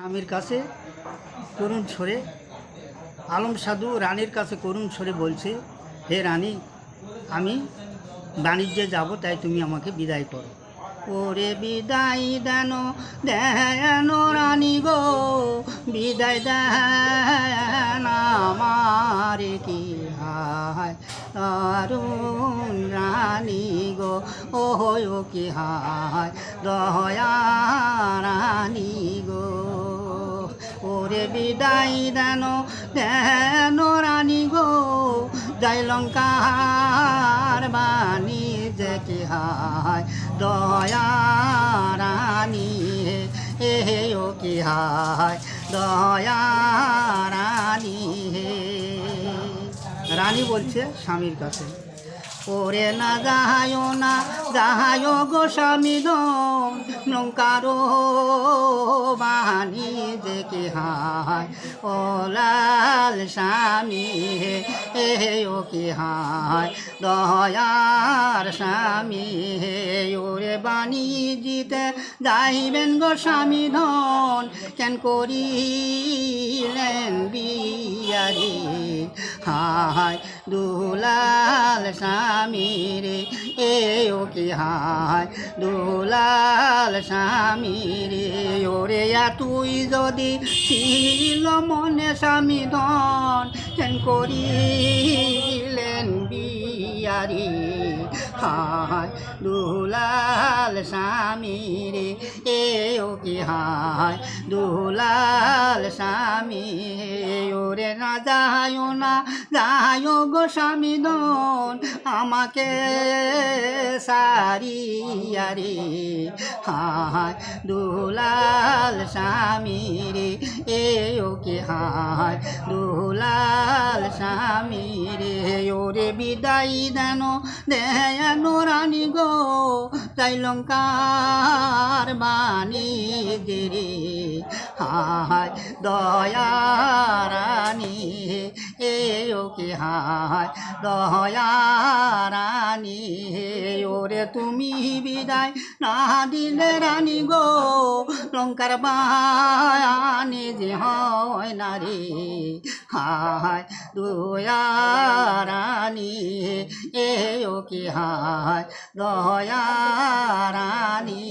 স্বামীর কাছে করুণ স্বরে আলম সাধু রানীর কাছে করুণ স্বরে বলছে, হে রানী, আমি বাণিজ্যে যাব, তাই তুমি আমাকে বিদায় করো। ওরে বিদায় দেন দেন রানী গো, বিদায় দেন আমার কি হায় তরুণ রানী গো, ও কি হায় দয়া রানী গো। ওরে বিদায় দেন দেন রানী গো, জয় লঙ্কার বাণী যে কি হায় দয়া রানী হে ও কি হায় দয়া রানী হে। রানী বলছে স্বামীর কাছে, ওরে না যাহায় গো স্বামী গো, লঙ্কার বাণী যে কি হায় ও লাল স্বামী হে ও কি হায় দয়ার স্বামী হে। ওরে বাণী জিতে যাইবেন গো স্বামী ধন, কেন করিলেন বিয়ারে হায় দুলাল স্বামী রে এ ও কি হায় দুলাল স্বামী রে। ওরে তুই যদি ছিল মনে স্বামী ধন, কেন করিলেন বিয়ারে হায় দুলাল স্বামী রে এ ও কি হায় দুলাল স্বামী। ওরে না যায় গো স্বামী ধন, আমাকে সারিয়া রে হায় দুলাল স্বামী রে এ ও কি হায় দুলাল স্বামী রে। ওরে বিদায় দেন দেন রানী গো, তাই লঙ্কার বাণী রে হায় দয়া রানী এ ও কি হায় দয়া রানী। ওরে তুমি বিদায় না দিলে রানী গো, লঙ্কার বাণী যে হয় না রে হায় দয়া রানী এ ও কি হায় দয়া রানী।